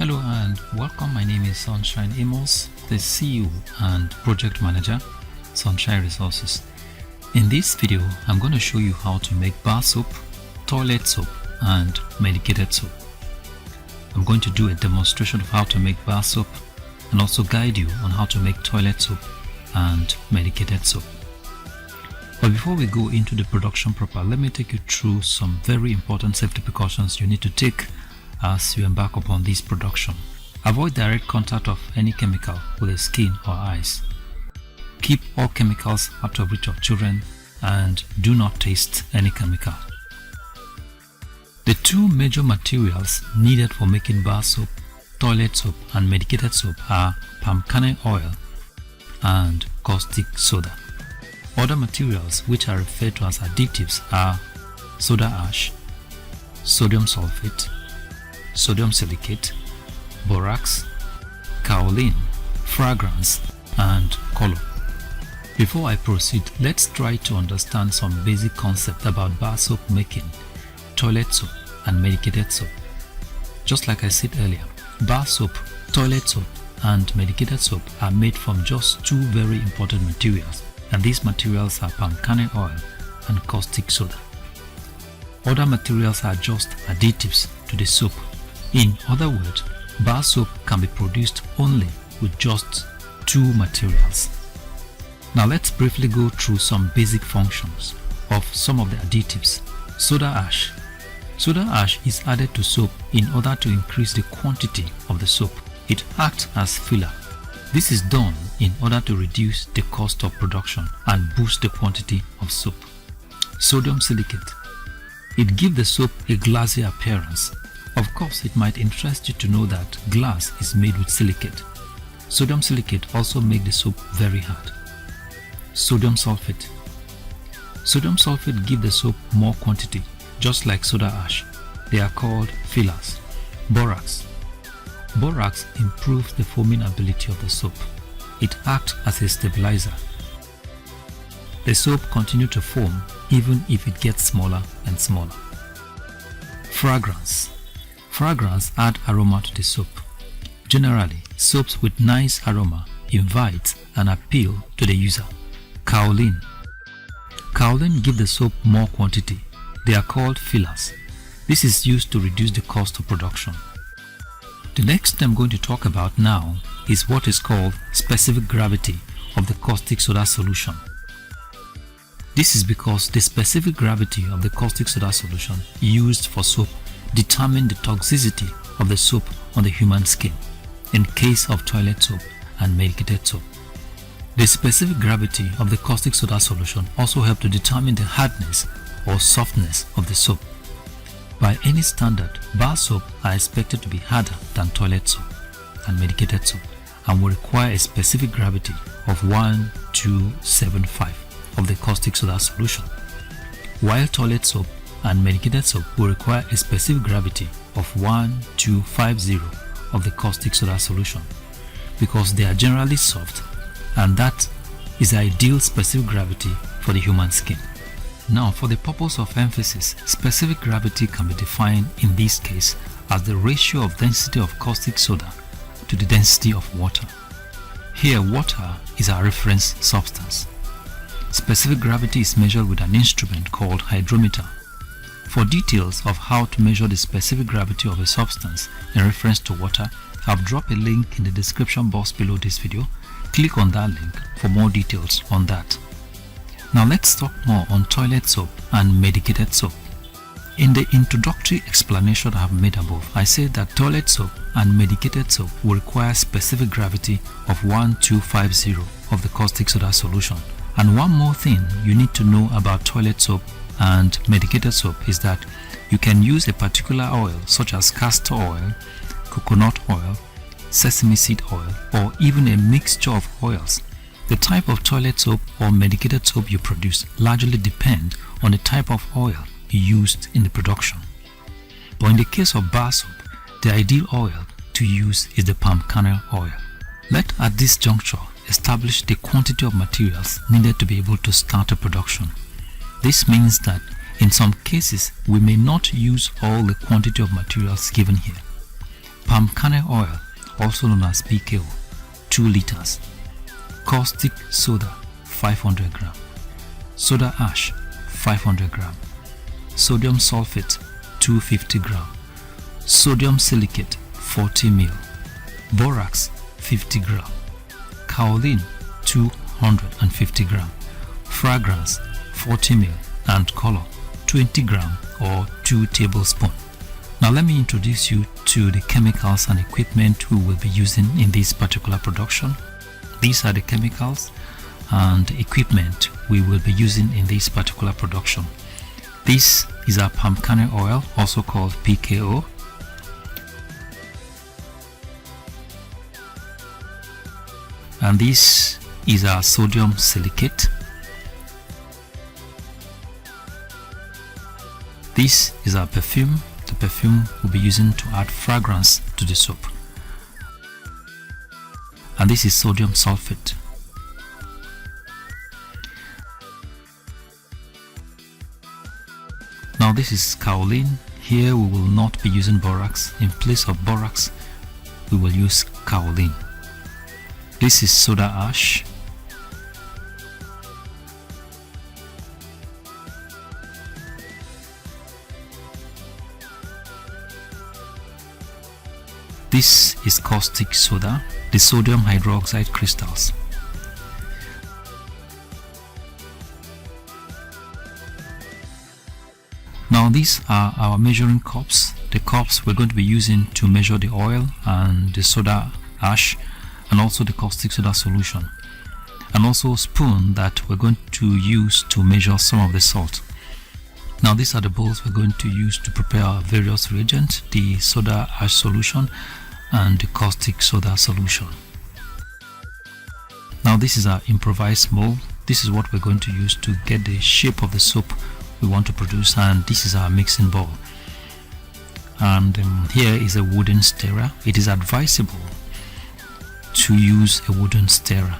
Hello and welcome. My name is Sunshine Amos, the CEO and Project Manager, Sunshine Resources. In this video, I'm going to show you how to make bar soap, toilet soap and medicated soap. I'm going to do a demonstration of how to make bar soap and also guide you on how to make toilet soap and medicated soap. But before we go into the production proper, let me take you through some very important safety precautions you need to take as you embark upon this production. Avoid direct contact of any chemical with the skin or eyes. Keep all chemicals out of reach of children and do not taste any chemical. The two major materials needed for making bar soap, toilet soap and medicated soap are palm kernel oil and caustic soda. Other materials which are referred to as additives are soda ash, sodium sulfate, sodium silicate, borax, kaolin, fragrance and color. Before I proceed, let's try to understand some basic concept about bar soap making, toilet soap and medicated soap. Just like I said earlier, bar soap, toilet soap and medicated soap are made from just two very important materials, and these materials are palm kernel oil and caustic soda. Other materials are just additives to the soap. In other words, bar soap can be produced only with just two materials. Now let's briefly go through some basic functions of some of the additives. Soda ash. Soda ash is added to soap in order to increase the quantity of the soap. It acts as filler. This is done in order to reduce the cost of production and boost the quantity of soap. Sodium silicate. It gives the soap a glassy appearance. Of course, it might interest you to know that glass is made with silicate. Sodium silicate also makes the soap very hard. Sodium sulfate. Sodium sulfate gives the soap more quantity, just like soda ash. They are called fillers. Borax. Borax improves the foaming ability of the soap. It acts as a stabilizer. The soap continues to foam even if it gets smaller and smaller. Fragrance. Fragrance adds aroma to the soap. Generally, soaps with nice aroma invite and appeal to the user. Kaolin. Kaolin gives the soap more quantity. They are called fillers. This is used to reduce the cost of production. The next thing I'm going to talk about now is what is called specific gravity of the caustic soda solution. This is because the specific gravity of the caustic soda solution used for soap determine the toxicity of the soap on the human skin in case of toilet soap and medicated soap. The specific gravity of the caustic soda solution also helps to determine the hardness or softness of the soap. By any standard, bar soap are expected to be harder than toilet soap and medicated soap and will require a specific gravity of 1275 of the caustic soda solution, while toilet soap and medicated soap will require a specific gravity of 1250 of the caustic soda solution because they are generally soft, and that is the ideal specific gravity for the human skin. Now, for the purpose of emphasis, specific gravity can be defined in this case as the ratio of density of caustic soda to the density of water. Here, water is our reference substance. Specific gravity is measured with an instrument called hydrometer. For details of how to measure the specific gravity of a substance in reference to water, I've dropped a link in the description box below this video. Click on that link for more details on that. Now let's talk more on toilet soap and medicated soap. In the introductory explanation I have made above, I said that toilet soap and medicated soap will require specific gravity of 1250 of the caustic soda solution. And one more thing you need to know about toilet soap and medicated soap is that you can use a particular oil such as castor oil, coconut oil, sesame seed oil, or even a mixture of oils. The type of toilet soap or medicated soap you produce largely depend on the type of oil used in the production. But in the case of bar soap, the ideal oil to use is the palm kernel oil. Let at this juncture establish the quantity of materials needed to be able to start a production. This means that in some cases we may not use all the quantity of materials given here. palm kernel oil, also known as PKO, 2 liters, caustic soda 500 gram, soda ash 500 gram, sodium sulfate 250 gram, sodium silicate 40 ml, borax 50 gram, kaolin 250 gram, fragrance 40 ml, and color 20 gram or 2 tablespoons. Now let me introduce you to the chemicals and equipment we will be using in this particular production. These are the chemicals and equipment we will be using in this particular production. This is our palm kernel oil, also called PKO. And this is our sodium silicate. This is our perfume. The perfume we'll be using to add fragrance to the soap. And this is sodium sulfate. Now this is kaolin. Here we will not be using borax. In place of borax, we will use kaolin. This is soda ash. This is caustic soda, the sodium hydroxide crystals. Now these are our measuring cups, the cups we're going to be using to measure the oil and the soda ash and also the caustic soda solution, and also a spoon that we're going to use to measure some of the salt. Now these are the bowls we're going to use to prepare our various reagents, the soda ash solution and the caustic soda solution. Now this is our improvised mold. This is what we're going to use to get the shape of the soap we want to produce, and this is our mixing bowl. And here is a wooden stirrer. It is advisable to use a wooden stirrer.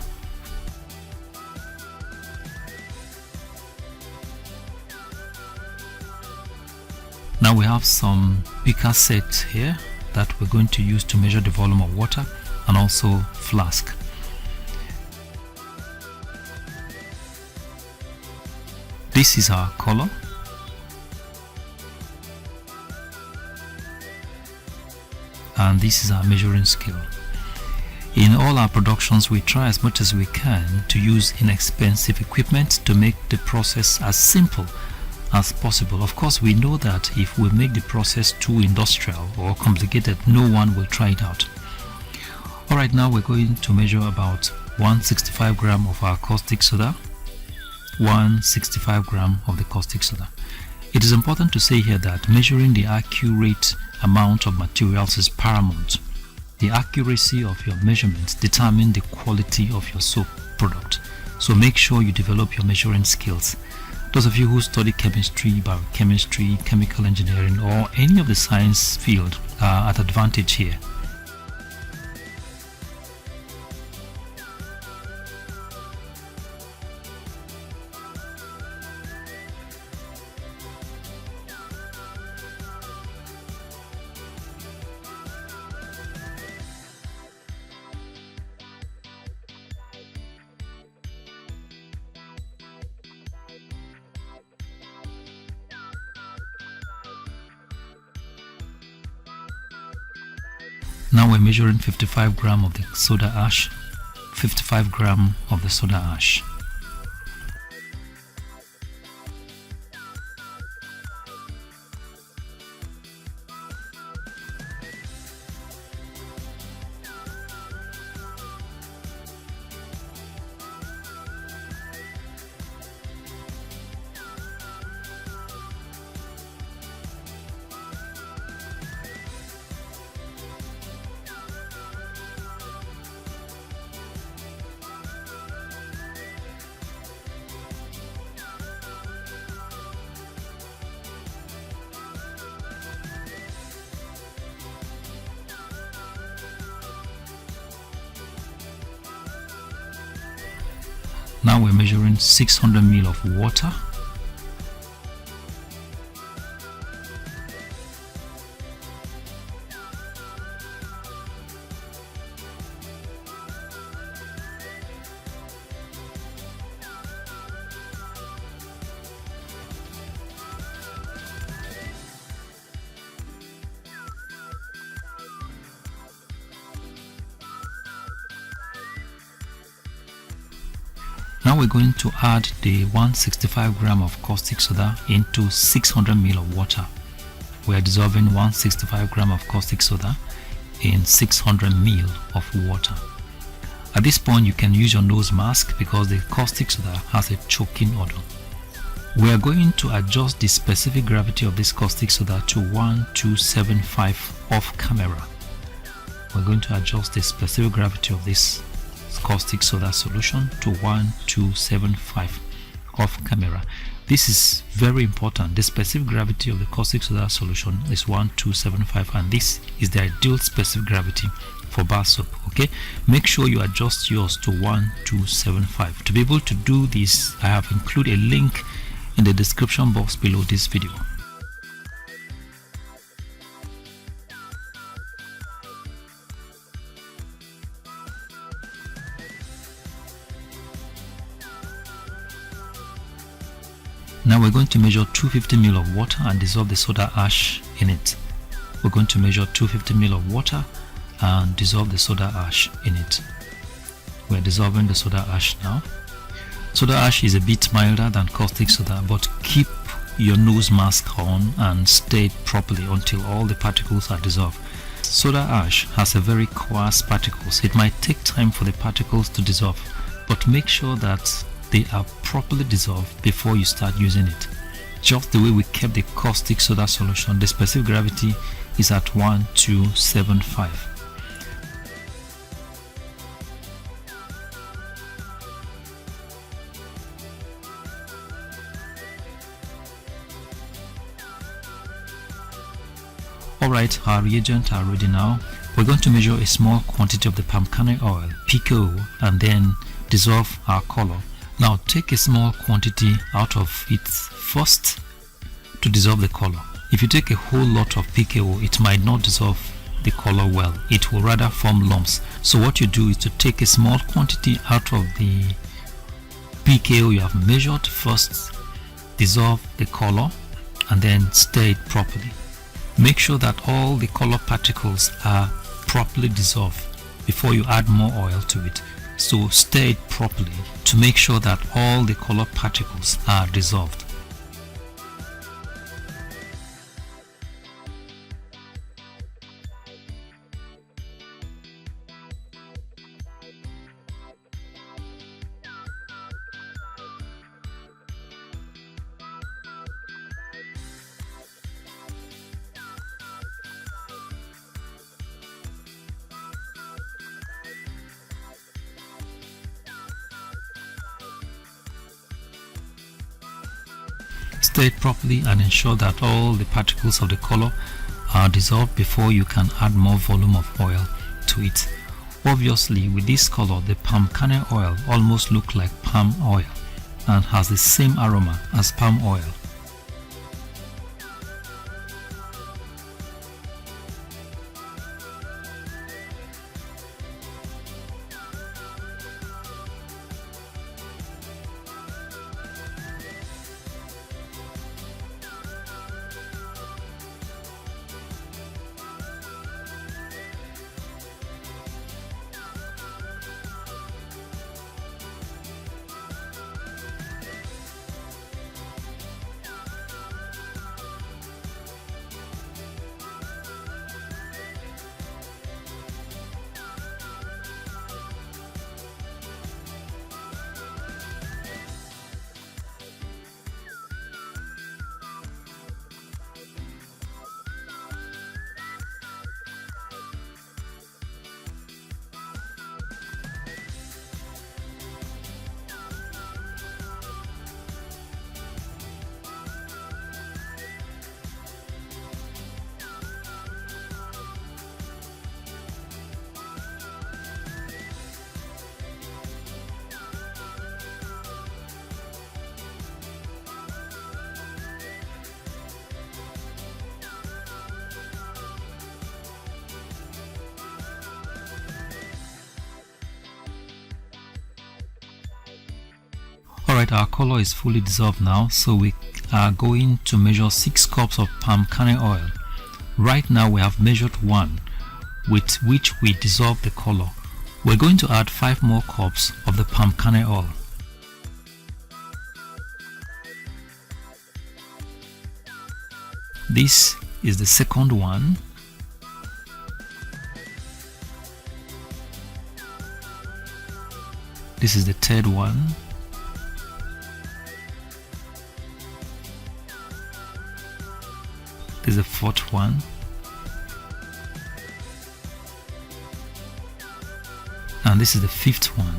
Now we have some beaker sets here that we're going to use to measure the volume of water, and also flask. This is our color. And this is our measuring scale. In all our productions, we try as much as we can to use inexpensive equipment to make the process as simple as possible. Of course, we know that if we make the process too industrial or complicated, no one will try it out. Alright, now we're going to measure about 165 gram of our caustic soda, 165 gram of the caustic soda. It is important to say here that measuring the accurate amount of materials is paramount. The accuracy of your measurements determine the quality of your soap product. So make sure you develop your measuring skills. Those of you who study chemistry, biochemistry, chemical engineering, or any of the science field are at advantage here. Now we're measuring 55 gram of the soda ash, 55 gram of the soda ash. Now we're measuring 600 ml of water. Now we're going to add the 165 gram of caustic soda into 600 ml of water. We are dissolving 165 gram of caustic soda in 600 ml of water. At this point you can use your nose mask because the caustic soda has a choking odor. We are going to adjust the specific gravity of this caustic soda to 1275 off camera. We're going to adjust the specific gravity of this caustic soda solution to 1275 off camera. This is very important. The specific gravity of the caustic soda solution is 1275, and this is the ideal specific gravity for bar soap. Okay, make sure you adjust yours to 1275. To be able to do this, I have included a link in the description box below this video. Now we're going to measure 250 ml of water and dissolve the soda ash in it. We're going to measure 250 ml of water and dissolve the soda ash in it. We're dissolving the soda ash now. Soda ash is a bit milder than caustic soda, but keep your nose mask on and stir it properly until all the particles are dissolved. Soda ash has a very coarse particles. It might take time for the particles to dissolve, but make sure that they are properly dissolved before you start using it. Just the way we kept the caustic soda solution, the specific gravity is at 1275. Alright, our reagents are ready now. We're going to measure a small quantity of the palm kernel oil, PKO, and then dissolve our color. Now take a small quantity out of it first to dissolve the color. If you take a whole lot of PKO, it might not dissolve the color well. It will rather form lumps. So what you do is to take a small quantity out of the PKO you have measured first, dissolve the color, and then stir it properly. Make sure that all the color particles are properly dissolved before you add more oil to it. So stir it properly to make sure that all the color particles are dissolved. Stir it properly and ensure that all the particles of the color are dissolved before you can add more volume of oil to it. Obviously, with this color, the palm kernel oil almost looks like palm oil and has the same aroma as palm oil. Alright, our color is fully dissolved now, so we are going to measure 6 cups of palm kernel oil. Right now we have measured 1, with which we dissolve the color. We're going to add 5 more cups of the palm kernel oil. This is the second one. This is the third one. This is the fourth one. And this is the fifth one.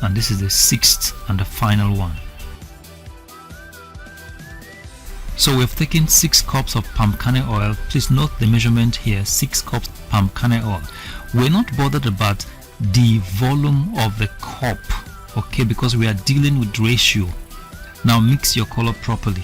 And this is the sixth and the final one. So we have taken 6 cups of palm kernel oil. Please note the measurement here, 6 cups of palm kernel oil. We're not bothered about the volume of the cup, okay, because we are dealing with ratio. Now mix your color properly.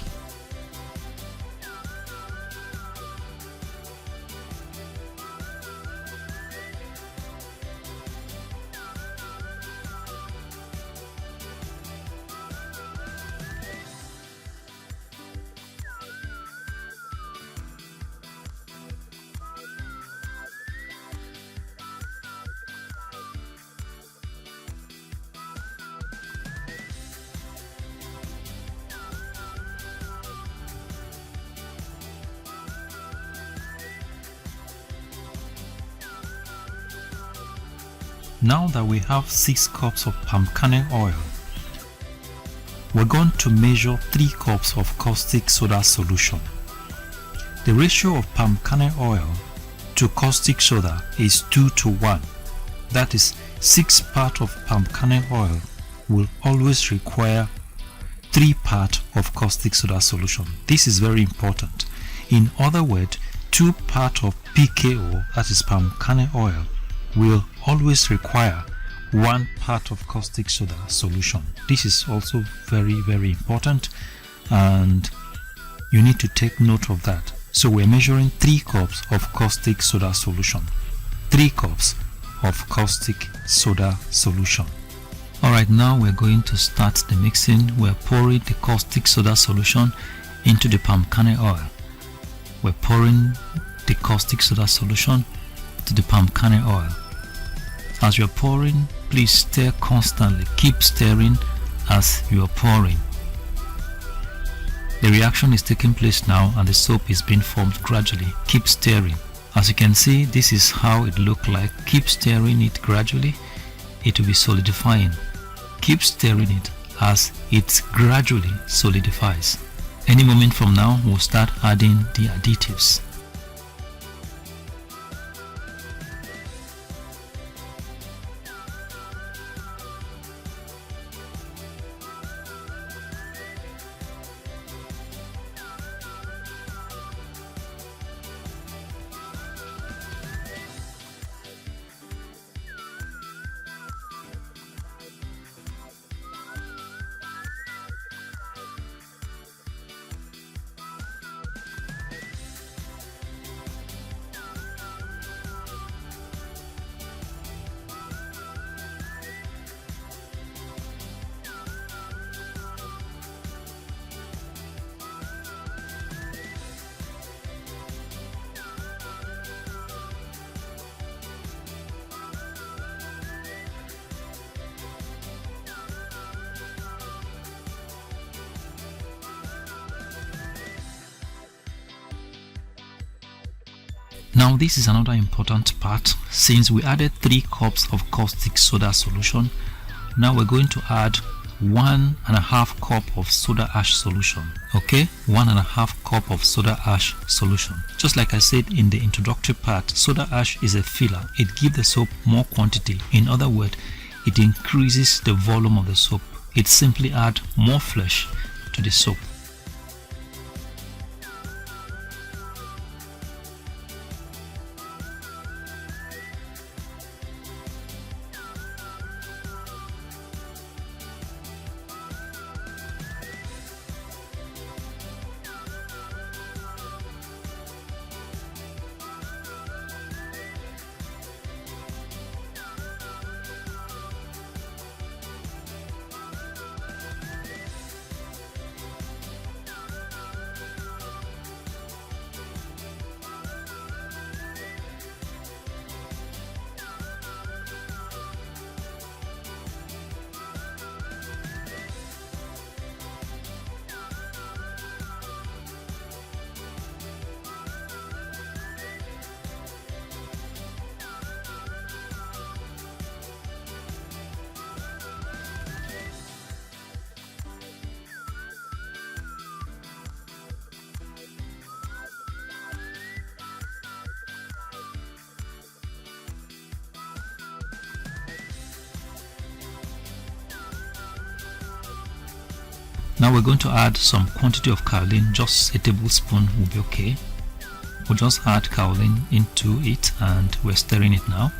Now that we have 6 cups of palm kernel oil, we're going to measure 3 cups of caustic soda solution. The ratio of palm kernel oil to caustic soda is 2:1. That is, 6 parts of palm kernel oil will always require 3 parts of caustic soda solution. This is very important. In other words, 2 parts of PKO, that is palm kernel oil, will always require 1 part of caustic soda solution. This is also very important, and you need to take note of that. So we're measuring 3 cups of caustic soda solution. 3 cups of caustic soda solution. Alright, now we're going to start the mixing. We're pouring the caustic soda solution into the palm kernel oil. We're pouring the caustic soda solution to the palm kernel oil. As you're pouring, please stir constantly. Keep stirring as you are pouring. The reaction is taking place now and the soap is being formed gradually. Keep stirring. As you can see, this is how it looks like. Keep stirring it gradually. It will be solidifying. Keep stirring it as it gradually solidifies. Any moment from now, we'll start adding the additives. Now this is another important part. Since we added 3 cups of caustic soda solution, now we're going to add 1.5 cup of soda ash solution. Okay, 1.5 cup of soda ash solution. Just like I said in the introductory part, soda ash is a filler. It gives the soap more quantity. In other words, it increases the volume of the soap. It simply adds more flesh to the soap. Now we're going to add some quantity of kaolin. Just a tablespoon will be okay. We'll just add kaolin into it and we're stirring it now.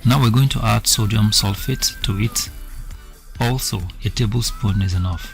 Now we're going to add sodium sulfate to it. Also, a tablespoon is enough.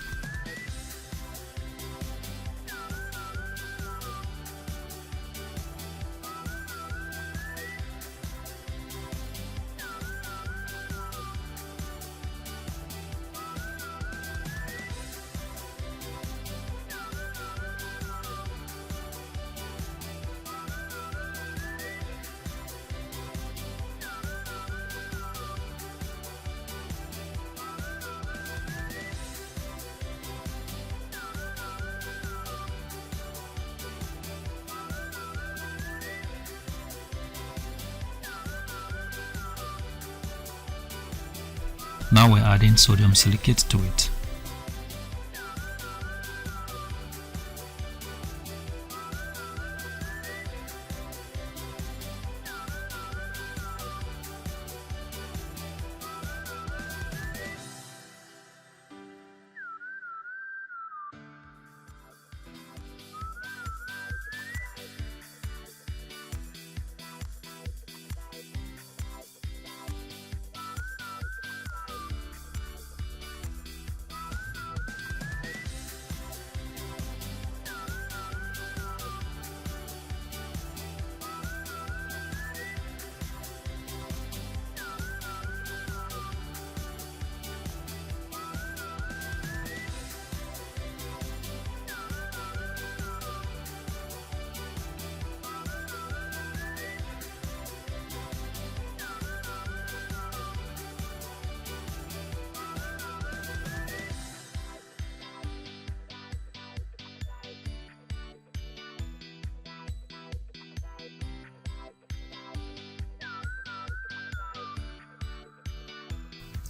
Now we're adding sodium silicate to it.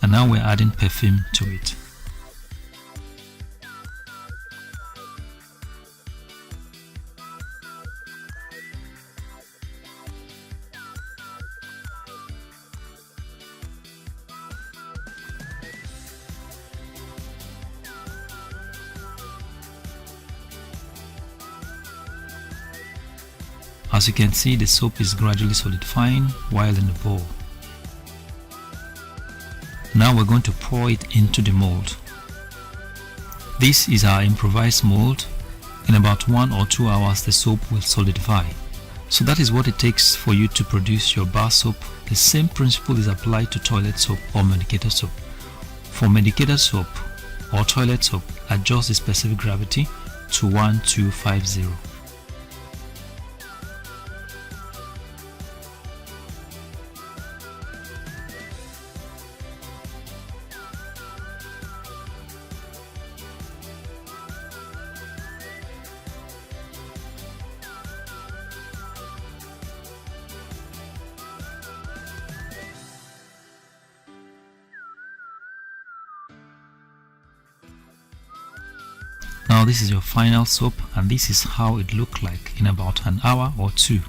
And now we're adding perfume to it. As you can see, the soap is gradually solidifying while in the bowl. Now we're going to pour it into the mold. This is our improvised mold. In about 1 or 2 hours the soap will solidify. So that is what it takes for you to produce your bar soap. The same principle is applied to toilet soap or medicated soap. For medicated soap or toilet soap, adjust the specific gravity to 1250. Now this is your final soap, and this is how it looked like in about an hour or 2.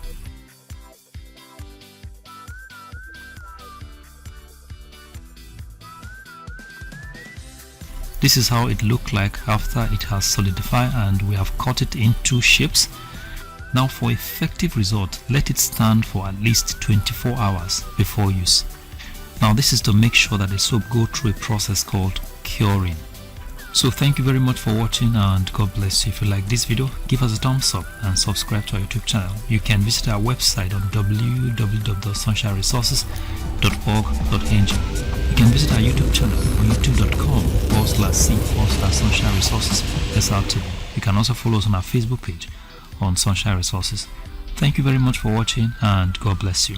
This is how it looked like after it has solidified, and we have cut it into shapes. Now for effective result, let it stand for at least 24 hours before use. Now this is to make sure that the soap go through a process called curing. So thank you very much for watching, and God bless you. If you like this video, give us a thumbs up and subscribe to our YouTube channel. You can visit our website on www.sunshineresources.org.ng. You can visit our YouTube channel on youtube.com/c/Sunshine Resources SRTV. You can also follow us on our Facebook page on Sunshine Resources. Thank you very much for watching, and God bless you.